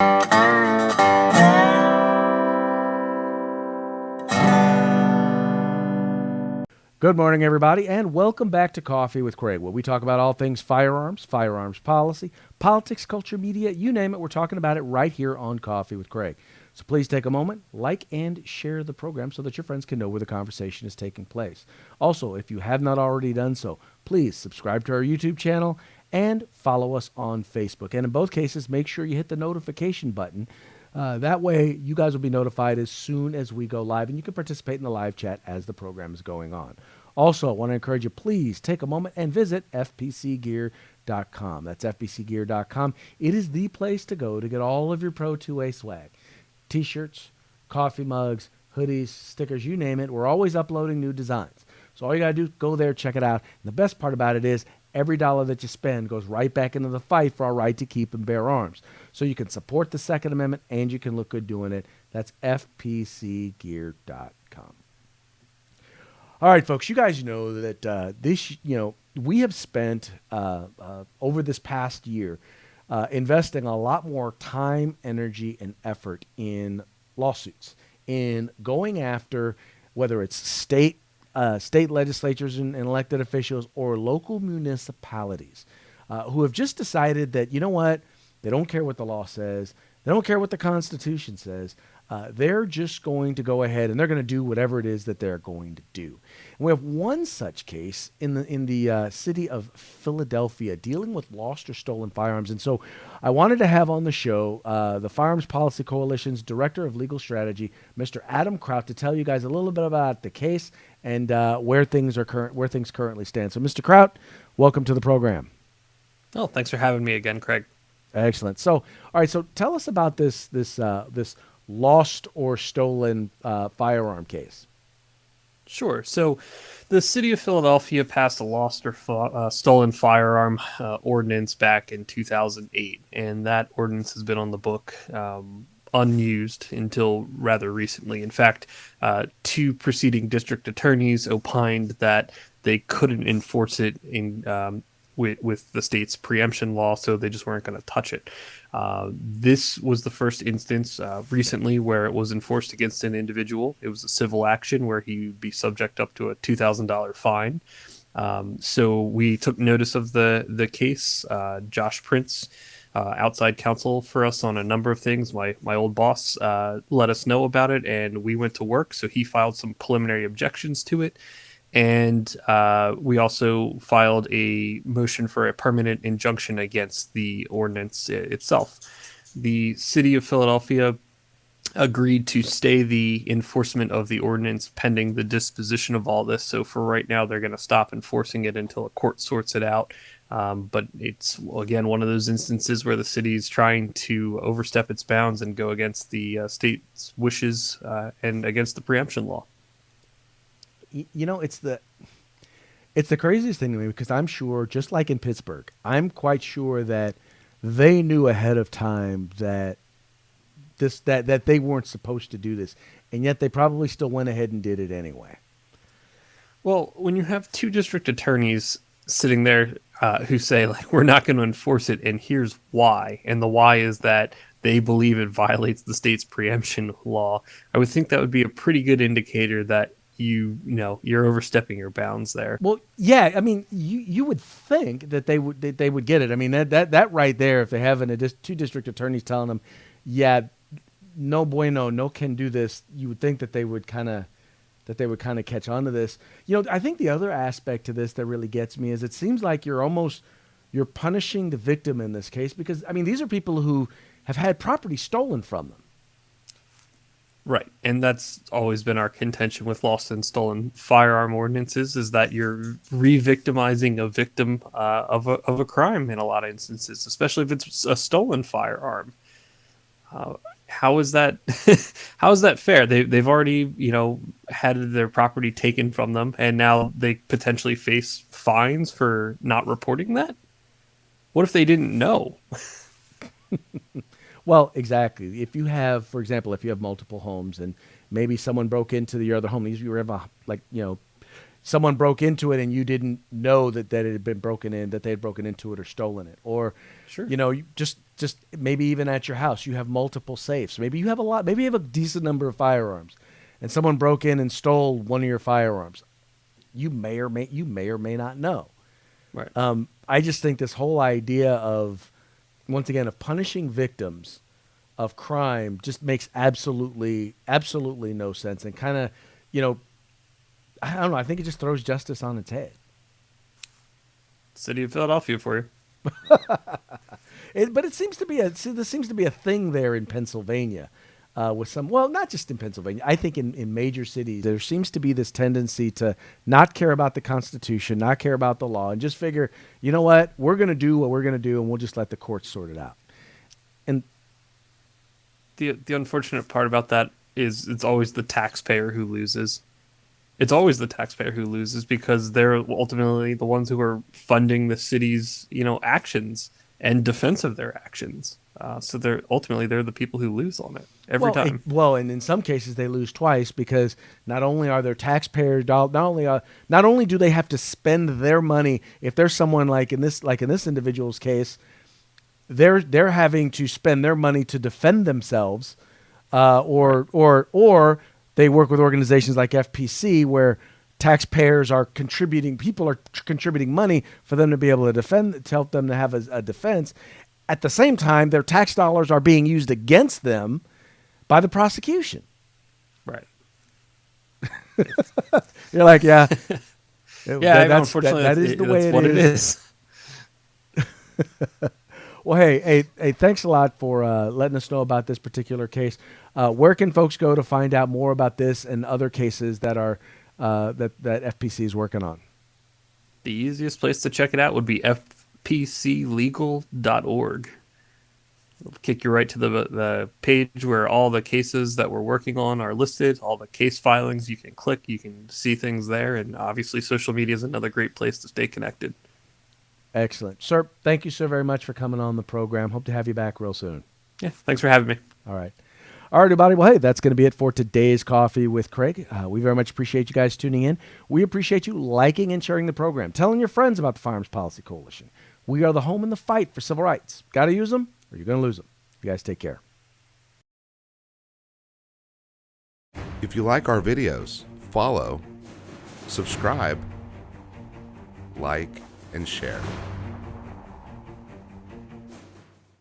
Good morning, everybody, and welcome back to Coffee with Craig, where we talk about all things firearms, firearms policy, politics, culture, media, you name it. We're talking about it right here on Coffee with Craig. So please take a moment, like and share the program so that your friends can know where the conversation is taking place. Also, if you have not already done so, please subscribe to our YouTube channel and follow us on Facebook. And in both cases, make sure you hit the notification button. That way, you guys will be notified as soon as we go live, and you can participate in the live chat as the program is going on. Also, I want to encourage you, please take a moment and visit fpcgear.com. That's fpcgear.com. It is the place to go to get all of your Pro 2A swag. T-shirts, coffee mugs, hoodies, stickers, you name it. We're always uploading new designs. So all you got to do is go there, check it out. And the best part about it is every dollar that you spend goes right back into the fight for our right to keep and bear arms. So you can support the Second Amendment and you can look good doing it. That's fpcgear.com. All right, folks, you guys know that we have spent over this past year investing a lot more time, energy, and effort in lawsuits, in going after whether it's state legislatures and elected officials or local municipalities who have just decided that, you know what, they don't care what the law says. They don't care what the Constitution says. They're just going to go ahead and they're going to do whatever it is that they're going to do. And we have one such case in the city of Philadelphia dealing with lost or stolen firearms. And so I wanted to have on the show the Firearms Policy Coalition's Director of Legal Strategy, Mr. Adam Kraut, to tell you guys a little bit about the case and where things currently stand. So, Mr. Kraut, welcome to the program. Oh, thanks for having me again, Craig. Excellent. So, all right. So, tell us about this lost or stolen firearm case. Sure. So, the city of Philadelphia passed a lost or stolen firearm ordinance back in 2008, and that ordinance has been on the book unused until rather recently. In fact, two preceding district attorneys opined that they couldn't enforce it with the state's preemption law, so they just weren't going to touch it. This was the first instance recently where it was enforced against an individual. It was a civil action where he would be subject up to a $2,000 fine. So we took notice of the case. Josh Prince, outside counsel for us on a number of things. My old boss let us know about it, and we went to work. So he filed some preliminary objections to it. And we also filed a motion for a permanent injunction against the ordinance itself. The city of Philadelphia agreed to stay the enforcement of the ordinance pending the disposition of all this. So for right now, they're going to stop enforcing it until a court sorts it out. But it's, again, one of those instances where the city is trying to overstep its bounds and go against the state's wishes and against the preemption law. You know, it's the craziest thing to me because I'm sure, just like in Pittsburgh, I'm quite sure that they knew ahead of time that that they weren't supposed to do this, and yet they probably still went ahead and did it anyway. Well, when you have two district attorneys sitting there who say, like, we're not going to enforce it, and here's why, and the why is that they believe it violates the state's preemption law, I would think that would be a pretty good indicator that you're overstepping your bounds there. Well, yeah, I mean, you would think that they would get it. I mean, that right there, if they have two district attorneys telling them, yeah, no bueno, no can do this, you would think that they would kind of catch on to this. You know, I think the other aspect to this that really gets me is it seems like you're punishing the victim in this case because, I mean, these are people who have had property stolen from them. Right, and that's always been our contention with lost and stolen firearm ordinances is that you're re-victimizing a victim of a crime in a lot of instances, especially if it's a stolen firearm. How is that? How is that fair? They've already had their property taken from them, and now they potentially face fines for not reporting that. What if they didn't know? Well, exactly. If you have, for example, multiple homes and maybe someone broke into your other home, you have someone broke into it and you didn't know that it had been broken in, that they had broken into it or stolen it. Or, Sure. you just maybe even at your house, you have multiple safes. Maybe you have maybe you have a decent number of firearms and someone broke in and stole one of your firearms. You may or may not know. Right. I just think this whole idea of, once again, of punishing victims of crime just makes absolutely no sense, and kind of, I don't know. I think it just throws justice on its head. City of Philadelphia for you. But there seems to be a thing there in Pennsylvania, with some, well, not just in Pennsylvania. I think in major cities there seems to be this tendency to not care about the Constitution, not care about the law, and just figure, you know what, we're going to do what we're going to do, and we'll just let the courts sort it out. And The unfortunate part about that is it's always the taxpayer who loses. It's always the taxpayer who loses because they're ultimately the ones who are funding the city's, actions and defense of their actions. So they're the people who lose on it every time. And in some cases they lose twice, because not only are their taxpayer not only do they have to spend their money, if there's someone like in this individual's case, they're having to spend their money to defend themselves, or they work with organizations like FPC where taxpayers are contributing, people are contributing money for them to be able to defend, to help them to have a defense. At the same time, their tax dollars are being used against them by the prosecution. Right. You're like, yeah. Unfortunately, that is the way it is. Well, hey, thanks a lot for letting us know about this particular case. Where can folks go to find out more about this and other cases that are that FPC is working on? The easiest place to check it out would be fpclegal.org. It'll kick you right to the page where all the cases that we're working on are listed, all the case filings. You can click, you can see things there, and obviously social media is another great place to stay connected. Excellent. Sir, thank you so very much for coming on the program. Hope to have you back real soon. Yeah, thanks for having me. All right. All right, everybody. Well, hey, that's going to be it for today's Coffee with Craig. We very much appreciate you guys tuning in. We appreciate you liking and sharing the program, telling your friends about the Firearms Policy Coalition. We are the home in the fight for civil rights. Got to use them or you're going to lose them. You guys take care. If you like our videos, follow, subscribe, like, and share.